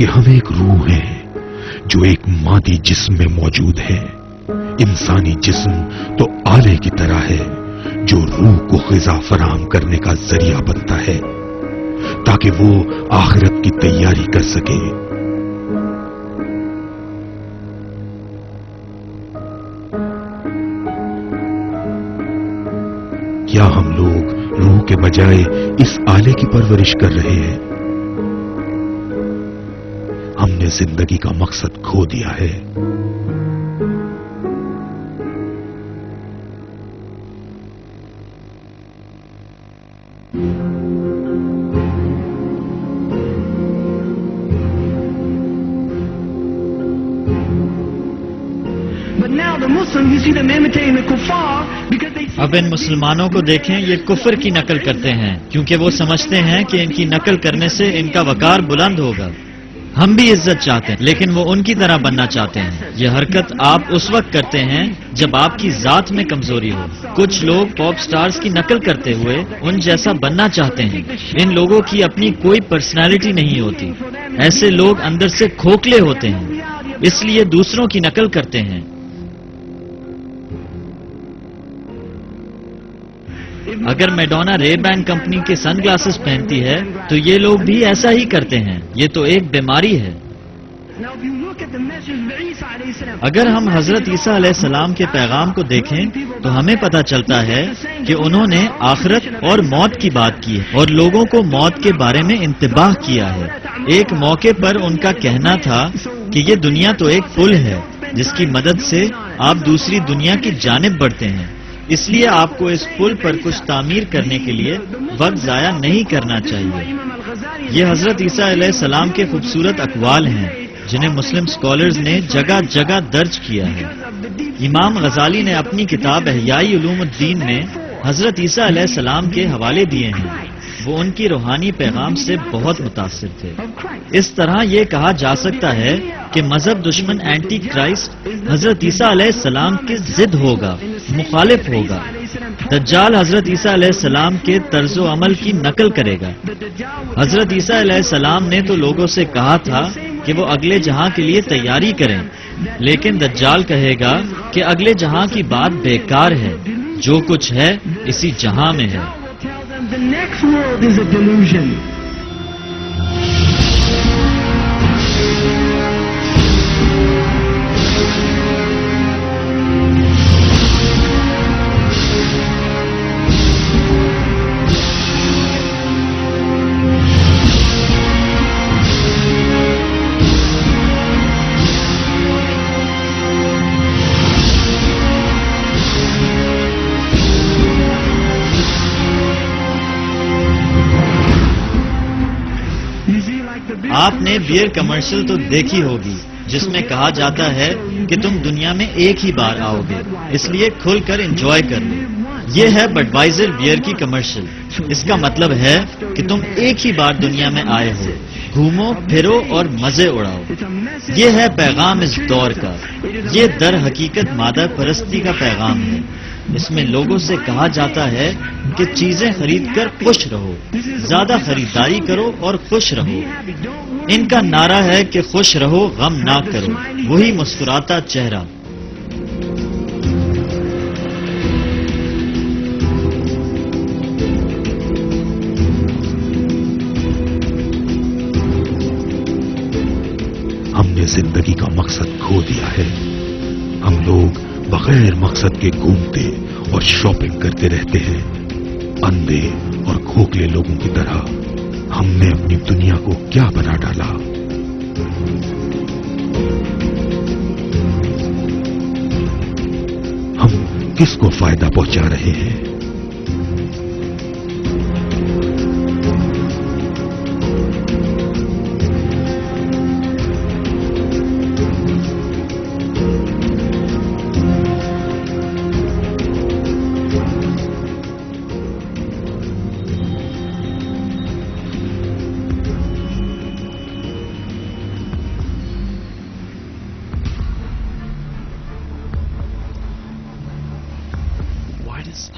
کہ ہم ایک روح ہیں جو ایک مادی جسم میں موجود ہے. انسانی جسم تو آلے کی طرح ہے جو روح کو غذا فراہم کرنے کا ذریعہ بنتا ہے تاکہ وہ آخرت کی تیاری کر سکے. کیا ہم لوگ روح کے بجائے اس آلے کی پرورش کر رہے ہیں؟ ہم نے زندگی کا مقصد کھو دیا ہے. اب ان مسلمانوں کو دیکھیں، یہ کفر کی نقل کرتے ہیں کیونکہ وہ سمجھتے ہیں کہ ان کی نقل کرنے سے ان کا وقار بلند ہوگا. ہم بھی عزت چاہتے ہیں لیکن وہ ان کی طرح بننا چاہتے ہیں. یہ حرکت آپ اس وقت کرتے ہیں جب آپ کی ذات میں کمزوری ہو. کچھ لوگ پاپ سٹارز کی نقل کرتے ہوئے ان جیسا بننا چاہتے ہیں. ان لوگوں کی اپنی کوئی پرسنالٹی نہیں ہوتی. ایسے لوگ اندر سے کھوکھلے ہوتے ہیں، اس لیے دوسروں کی نقل کرتے ہیں. اگر میڈونا رے بین کمپنی کے سن گلاسز پہنتی ہے تو یہ لوگ بھی ایسا ہی کرتے ہیں. یہ تو ایک بیماری ہے. اگر ہم حضرت عیسیٰ علیہ السلام کے پیغام کو دیکھیں تو ہمیں پتہ چلتا ہے کہ انہوں نے آخرت اور موت کی بات کی ہے اور لوگوں کو موت کے بارے میں انتباہ کیا ہے. ایک موقع پر ان کا کہنا تھا کہ یہ دنیا تو ایک پل ہے جس کی مدد سے آپ دوسری دنیا کی جانب بڑھتے ہیں. اس لیے آپ کو اس پل پر کچھ تعمیر کرنے کے لیے وقت ضائع نہیں کرنا چاہیے. یہ حضرت عیسیٰ علیہ السلام کے خوبصورت اقوال ہیں جنہیں مسلم اسکالرز نے جگہ جگہ درج کیا ہے. امام غزالی نے اپنی کتاب احیاء علوم الدین میں حضرت عیسیٰ علیہ السلام کے حوالے دیے ہیں. وہ ان کی روحانی پیغام سے بہت متاثر تھے. اس طرح یہ کہا جا سکتا ہے کہ مذہب دشمن اینٹی کرائسٹ حضرت عیسیٰ علیہ السلام کی ضد ہوگا، مخالف ہوگا. دجال حضرت عیسیٰ علیہ السلام کے طرز و عمل کی نقل کرے گا. حضرت عیسیٰ علیہ السلام نے تو لوگوں سے کہا تھا کہ وہ اگلے جہاں کے لیے تیاری کریں، لیکن دجال کہے گا کہ اگلے جہاں کی بات بیکار ہے، جو کچھ ہے اسی جہاں میں ہے. The next world is a delusion. آپ نے بیئر کمرشل تو دیکھی ہوگی جس میں کہا جاتا ہے کہ تم دنیا میں ایک ہی بار آؤ گے، اس لیے کھل کر انجوائے کر لو. یہ ہے بڈوائزر بیئر کی کمرشل. اس کا مطلب ہے کہ تم ایک ہی بار دنیا میں آئے ہو، گھومو پھرو اور مزے اڑاؤ. یہ ہے پیغام اس دور کا. یہ در حقیقت مادہ پرستی کا پیغام ہے. اس میں لوگوں سے کہا جاتا ہے کہ چیزیں خرید کر خوش رہو، زیادہ خریداری کرو اور خوش رہو. ان کا نعرہ ہے کہ خوش رہو، غم نہ کرو. وہی مسکراتا چہرہ. ہم نے زندگی کا مقصد کھو دیا ہے. ہم لوگ بغیر مقصد کے گھومتے اور شاپنگ کرتے رہتے ہیں. اندھے اور کھوکھلے لوگوں کی طرح ہم نے اپنی دنیا کو کیا بنا ڈالا. ہم کس کو فائدہ پہنچا رہے ہیں؟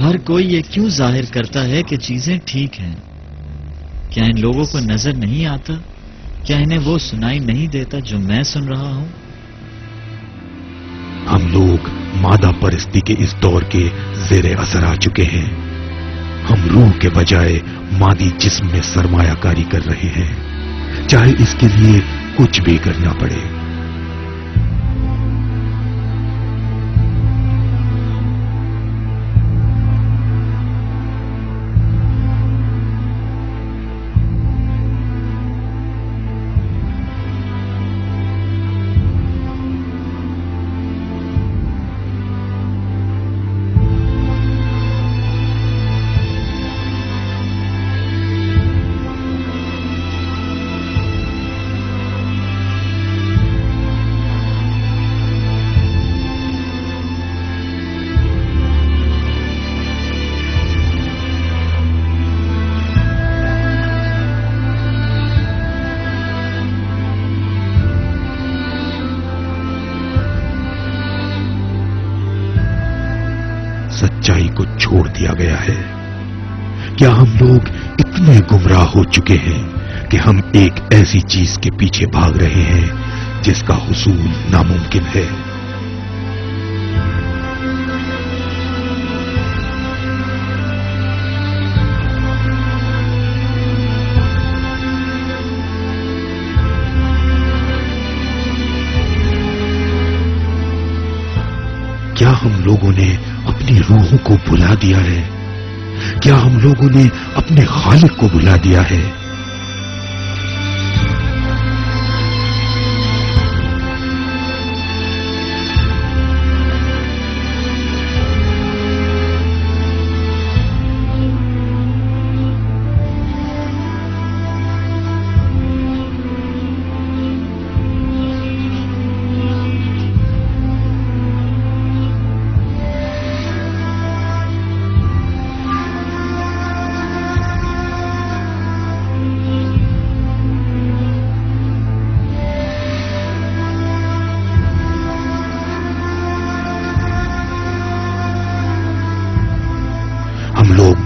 ہر کوئی یہ کیوں ظاہر کرتا ہے کہ چیزیں ٹھیک ہیں؟ کیا ان لوگوں کو نظر نہیں آتا کیا انہیں وہ سنائی نہیں دیتا جو میں سن رہا ہوں؟ ہم لوگ مادہ پرستی کے اس دور کے زیر اثر آ چکے ہیں. ہم روح کے بجائے مادی جسم میں سرمایہ کاری کر رہے ہیں، چاہے اس کے لیے کچھ بھی کرنا پڑے. سچائی کو چھوڑ دیا گیا ہے. کیا ہم لوگ اتنے گمراہ ہو چکے ہیں کہ ہم ایک ایسی چیز کے پیچھے بھاگ رہے ہیں جس کا حصول ناممکن ہے؟ کیا ہم لوگوں نے اپنی روحوں کو بھلا دیا ہے؟ کیا ہم لوگوں نے اپنے خالق کو بھلا دیا ہے؟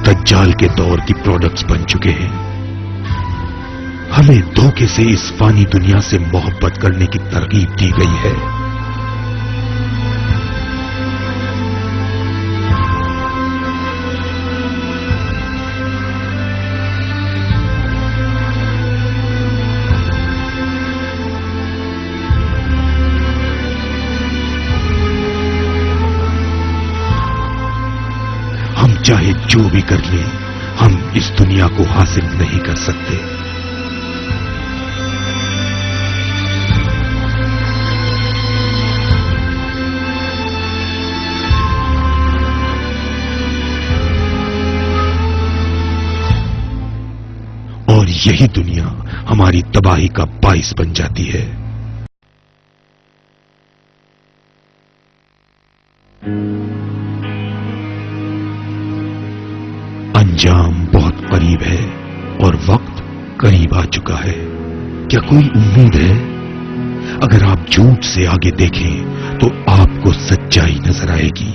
دجال کے دور کی پروڈکٹس بن چکے ہیں. ہمیں دھوکے سے اس فانی دنیا سے محبت کرنے کی ترغیب دی گئی ہے. چاہے جو بھی کر لیں، ہم اس دنیا کو حاصل نہیں کر سکتے. اور یہی دنیا ہماری تباہی کا باعث بن جاتی ہے. انجام بہت قریب ہے اور وقت قریب آ چکا ہے. کیا کوئی امید ہے؟ اگر آپ جھوٹ سے آگے دیکھیں تو آپ کو سچائی نظر آئے گی.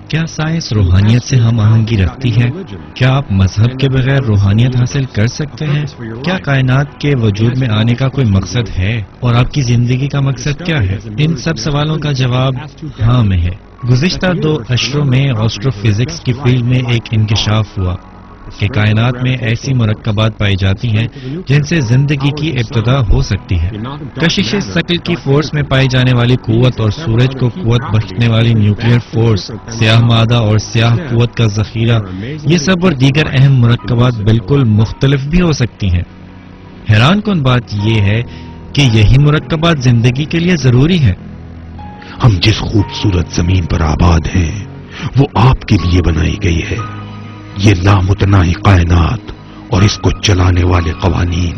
کیا سائنس روحانیت سے ہم آہنگی رکھتی ہے؟ کیا آپ مذہب کے بغیر روحانیت حاصل کر سکتے ہیں؟ کیا کائنات کے وجود میں آنے کا کوئی مقصد ہے؟ اور آپ کی زندگی کا مقصد کیا ہے؟ ان سب سوالوں کا جواب ہاں میں ہے. گزشتہ 2 عشروں میں ایسٹرو فزکس کی فیلڈ میں ایک انکشاف ہوا کہ کائنات میں ایسی مرکبات پائی جاتی ہیں جن سے زندگی کی ابتدا ہو سکتی ہے. کشش ثقل کی فورس میں پائی جانے والی قوت اور سورج کو قوت بخشنے والی نیوکلیئر فورس، سیاہ مادہ اور سیاہ قوت کا ذخیرہ، یہ سب اور دیگر اہم مرکبات بالکل مختلف بھی ہو سکتی ہیں. حیران کن بات یہ ہے کہ یہی مرکبات زندگی کے لیے ضروری ہے. ہم جس خوبصورت زمین پر آباد ہیں وہ آپ کے لیے بنائی گئی ہے. یہ لامتناہی کائنات اور اس کو چلانے والے قوانین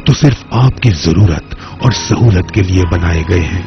تو صرف آپ کی ضرورت اور سہولت کے لیے بنائے گئے ہیں.